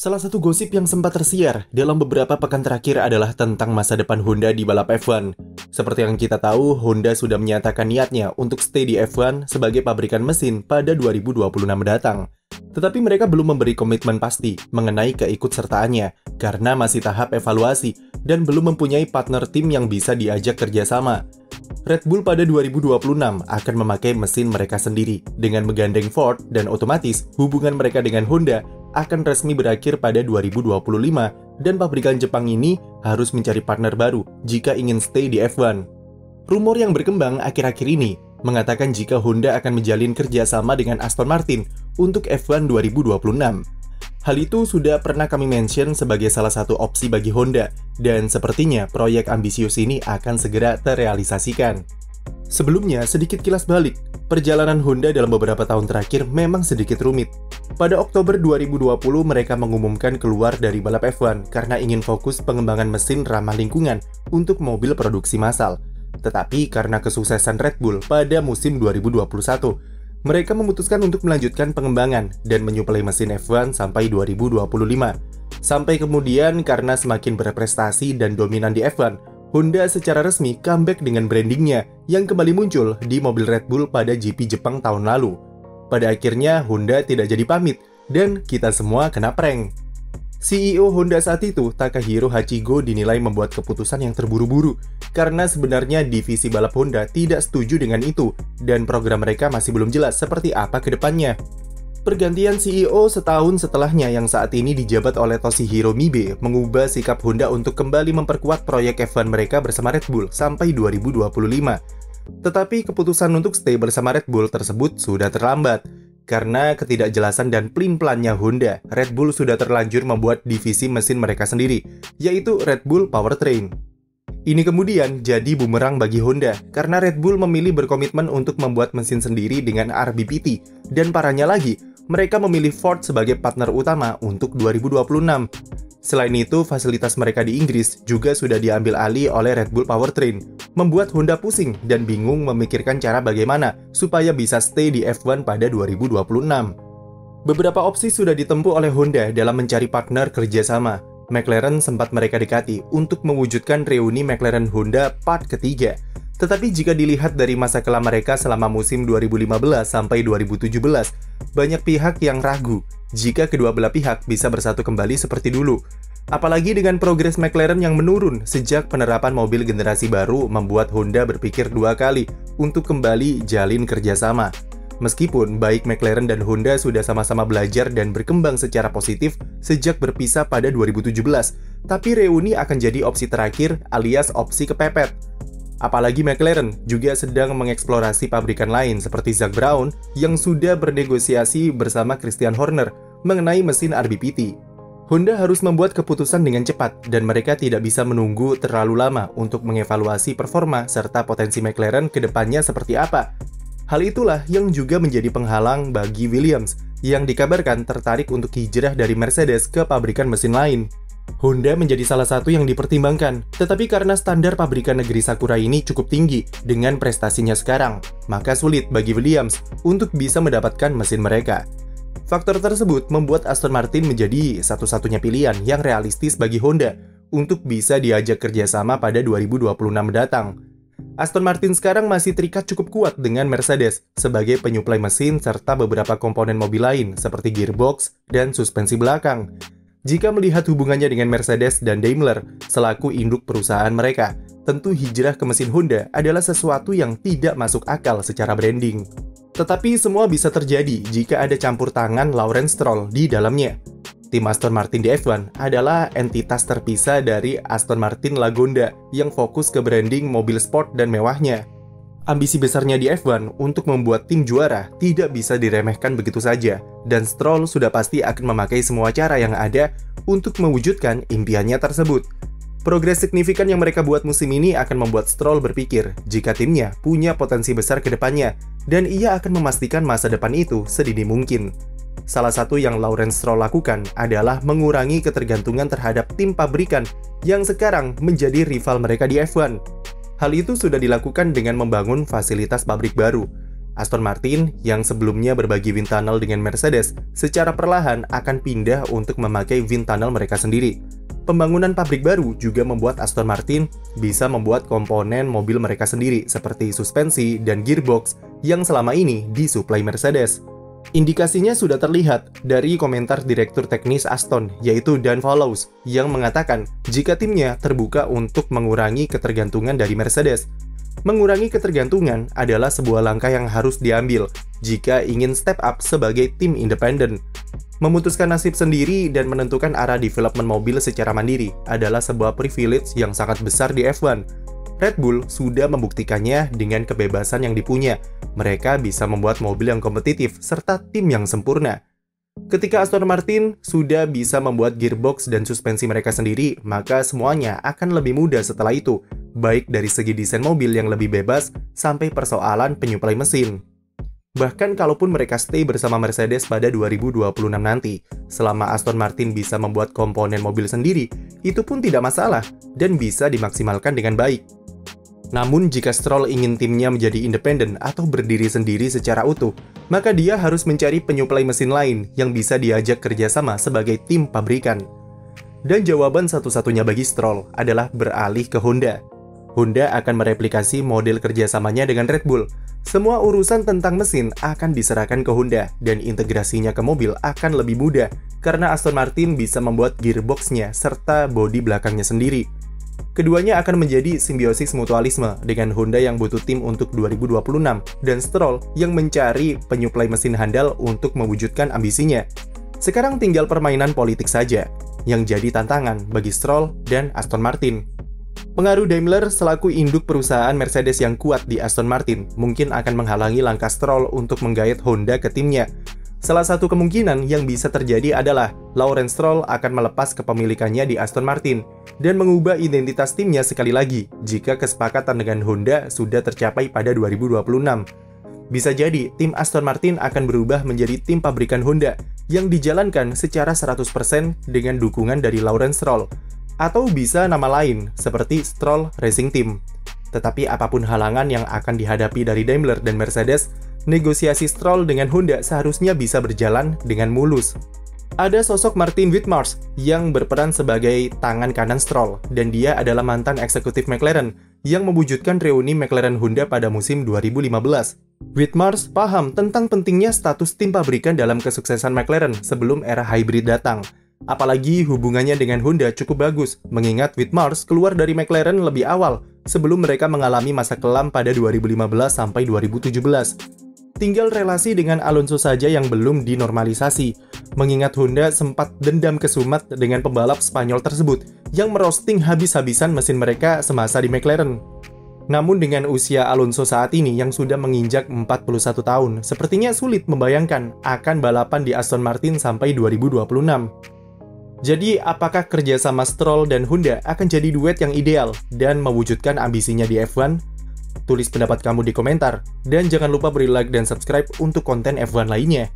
Salah satu gosip yang sempat tersiar dalam beberapa pekan terakhir adalah tentang masa depan Honda di balap F1. Seperti yang kita tahu, Honda sudah menyatakan niatnya untuk stay di F1 sebagai pabrikan mesin pada 2026 mendatang. Tetapi mereka belum memberi komitmen pasti mengenai keikutsertaannya karena masih tahap evaluasi dan belum mempunyai partner tim yang bisa diajak kerjasama. Red Bull pada 2026 akan memakai mesin mereka sendiri dengan menggandeng Ford dan otomatis hubungan mereka dengan Honda akan resmi berakhir pada 2025 dan pabrikan Jepang ini harus mencari partner baru jika ingin stay di F1. Rumor yang berkembang akhir-akhir ini mengatakan jika Honda akan menjalin kerjasama dengan Aston Martin untuk F1 2026. Hal itu sudah pernah kami mention sebagai salah satu opsi bagi Honda, dan sepertinya proyek ambisius ini akan segera terrealisasikan. Sebelumnya, sedikit kilas balik, perjalanan Honda dalam beberapa tahun terakhir memang sedikit rumit. Pada Oktober 2020, mereka mengumumkan keluar dari balap F1 karena ingin fokus pengembangan mesin ramah lingkungan untuk mobil produksi massal. Tetapi karena kesuksesan Red Bull pada musim 2021, mereka memutuskan untuk melanjutkan pengembangan dan menyuplai mesin F1 sampai 2025. Sampai kemudian karena semakin berprestasi dan dominan di F1, Honda secara resmi comeback dengan brandingnya yang kembali muncul di mobil Red Bull pada GP Jepang tahun lalu. Pada akhirnya Honda tidak jadi pamit dan kita semua kena prank. CEO Honda saat itu, Takahiro Hachigo, dinilai membuat keputusan yang terburu-buru karena sebenarnya divisi balap Honda tidak setuju dengan itu dan program mereka masih belum jelas seperti apa ke depannya. Pergantian CEO setahun setelahnya yang saat ini dijabat oleh Toshihiro Mibe mengubah sikap Honda untuk kembali memperkuat proyek F1 mereka bersama Red Bull sampai 2025. Tetapi keputusan untuk stay bersama Red Bull tersebut sudah terlambat. Karena ketidakjelasan dan pelin-pelannya Honda, Red Bull sudah terlanjur membuat divisi mesin mereka sendiri, yaitu Red Bull Powertrain. Ini kemudian jadi bumerang bagi Honda, karena Red Bull memilih berkomitmen untuk membuat mesin sendiri dengan RBPT, dan parahnya lagi, mereka memilih Ford sebagai partner utama untuk 2026. Selain itu, fasilitas mereka di Inggris juga sudah diambil alih oleh Red Bull Powertrain, membuat Honda pusing dan bingung memikirkan cara bagaimana supaya bisa stay di F1 pada 2026. Beberapa opsi sudah ditempuh oleh Honda dalam mencari partner kerjasama. McLaren sempat mereka dekati untuk mewujudkan reuni McLaren Honda part ketiga. Tetapi jika dilihat dari masa kelam mereka selama musim 2015 sampai 2017, banyak pihak yang ragu jika kedua belah pihak bisa bersatu kembali seperti dulu. Apalagi dengan progres McLaren yang menurun sejak penerapan mobil generasi baru membuat Honda berpikir dua kali untuk kembali jalin kerjasama. Meskipun baik McLaren dan Honda sudah sama-sama belajar dan berkembang secara positif sejak berpisah pada 2017, tapi reuni akan jadi opsi terakhir alias opsi kepepet. Apalagi McLaren juga sedang mengeksplorasi pabrikan lain seperti Zak Brown yang sudah bernegosiasi bersama Christian Horner mengenai mesin RBPT. Honda harus membuat keputusan dengan cepat dan mereka tidak bisa menunggu terlalu lama untuk mengevaluasi performa serta potensi McLaren ke depannya seperti apa. Hal itulah yang juga menjadi penghalang bagi Williams yang dikabarkan tertarik untuk hijrah dari Mercedes ke pabrikan mesin lain. Honda menjadi salah satu yang dipertimbangkan, tetapi karena standar pabrikan negeri Sakura ini cukup tinggi dengan prestasinya sekarang, maka sulit bagi Williams untuk bisa mendapatkan mesin mereka. Faktor tersebut membuat Aston Martin menjadi satu-satunya pilihan yang realistis bagi Honda untuk bisa diajak kerjasama pada 2026 mendatang. Aston Martin sekarang masih terikat cukup kuat dengan Mercedes sebagai penyuplai mesin serta beberapa komponen mobil lain seperti gearbox dan suspensi belakang. Jika melihat hubungannya dengan Mercedes dan Daimler selaku induk perusahaan mereka, tentu hijrah ke mesin Honda adalah sesuatu yang tidak masuk akal secara branding. Tetapi semua bisa terjadi jika ada campur tangan Lawrence Stroll di dalamnya. Tim Aston Martin di F1 adalah entitas terpisah dari Aston Martin Lagonda yang fokus ke branding mobil sport dan mewahnya. Ambisi besarnya di F1 untuk membuat tim juara tidak bisa diremehkan begitu saja, dan Stroll sudah pasti akan memakai semua cara yang ada untuk mewujudkan impiannya tersebut. Progres signifikan yang mereka buat musim ini akan membuat Stroll berpikir jika timnya punya potensi besar ke depannya, dan ia akan memastikan masa depan itu sedini mungkin. Salah satu yang Lawrence Stroll lakukan adalah mengurangi ketergantungan terhadap tim pabrikan yang sekarang menjadi rival mereka di F1. Hal itu sudah dilakukan dengan membangun fasilitas pabrik baru. Aston Martin yang sebelumnya berbagi wind tunnel dengan Mercedes secara perlahan akan pindah untuk memakai wind tunnel mereka sendiri. Pembangunan pabrik baru juga membuat Aston Martin bisa membuat komponen mobil mereka sendiri seperti suspensi dan gearbox yang selama ini disuplai Mercedes. Indikasinya sudah terlihat dari komentar Direktur Teknis Aston, yaitu Dan Follows, yang mengatakan jika timnya terbuka untuk mengurangi ketergantungan dari Mercedes. Mengurangi ketergantungan adalah sebuah langkah yang harus diambil jika ingin step up sebagai tim independen. Memutuskan nasib sendiri dan menentukan arah development mobil secara mandiri adalah sebuah privilege yang sangat besar di F1. Red Bull sudah membuktikannya dengan kebebasan yang dipunya. Mereka bisa membuat mobil yang kompetitif serta tim yang sempurna. Ketika Aston Martin sudah bisa membuat gearbox dan suspensi mereka sendiri, maka semuanya akan lebih mudah setelah itu, baik dari segi desain mobil yang lebih bebas sampai persoalan penyuplai mesin. Bahkan kalaupun mereka stay bersama Mercedes pada 2026 nanti, selama Aston Martin bisa membuat komponen mobil sendiri, itu pun tidak masalah dan bisa dimaksimalkan dengan baik. Namun jika Stroll ingin timnya menjadi independen atau berdiri sendiri secara utuh, maka dia harus mencari penyuplai mesin lain yang bisa diajak kerjasama sebagai tim pabrikan. Dan jawaban satu-satunya bagi Stroll adalah beralih ke Honda. Honda akan mereplikasi model kerjasamanya dengan Red Bull. Semua urusan tentang mesin akan diserahkan ke Honda dan integrasinya ke mobil akan lebih mudah karena Aston Martin bisa membuat gearbox-nya serta bodi belakangnya sendiri. Keduanya akan menjadi simbiosis mutualisme dengan Honda yang butuh tim untuk 2026 dan Stroll yang mencari penyuplai mesin handal untuk mewujudkan ambisinya. Sekarang tinggal permainan politik saja yang jadi tantangan bagi Stroll dan Aston Martin. Pengaruh Daimler selaku induk perusahaan Mercedes yang kuat di Aston Martin mungkin akan menghalangi langkah Stroll untuk menggait Honda ke timnya. Salah satu kemungkinan yang bisa terjadi adalah Lawrence Stroll akan melepas kepemilikannya di Aston Martin dan mengubah identitas timnya sekali lagi jika kesepakatan dengan Honda sudah tercapai pada 2026. Bisa jadi tim Aston Martin akan berubah menjadi tim pabrikan Honda yang dijalankan secara 100% dengan dukungan dari Lawrence Stroll, atau bisa nama lain seperti Stroll Racing Team. Tetapi apapun halangan yang akan dihadapi dari Daimler dan Mercedes, negosiasi Stroll dengan Honda seharusnya bisa berjalan dengan mulus. Ada sosok Martin Whitmarsh yang berperan sebagai tangan kanan Stroll, dan dia adalah mantan eksekutif McLaren yang mewujudkan reuni McLaren-Honda pada musim 2015. Whitmarsh paham tentang pentingnya status tim pabrikan dalam kesuksesan McLaren sebelum era hybrid datang. Apalagi hubungannya dengan Honda cukup bagus, mengingat Whitmarsh keluar dari McLaren lebih awal sebelum mereka mengalami masa kelam pada 2015 sampai 2017. Tinggal relasi dengan Alonso saja yang belum dinormalisasi, mengingat Honda sempat dendam kesumat dengan pembalap Spanyol tersebut yang merosting habis-habisan mesin mereka semasa di McLaren. Namun dengan usia Alonso saat ini yang sudah menginjak 41 tahun, sepertinya sulit membayangkan akan balapan di Aston Martin sampai 2026. Jadi, apakah kerjasama Stroll dan Honda akan jadi duet yang ideal dan mewujudkan ambisinya di F1? Tulis pendapat kamu di komentar, dan jangan lupa beri like dan subscribe untuk konten F1 lainnya.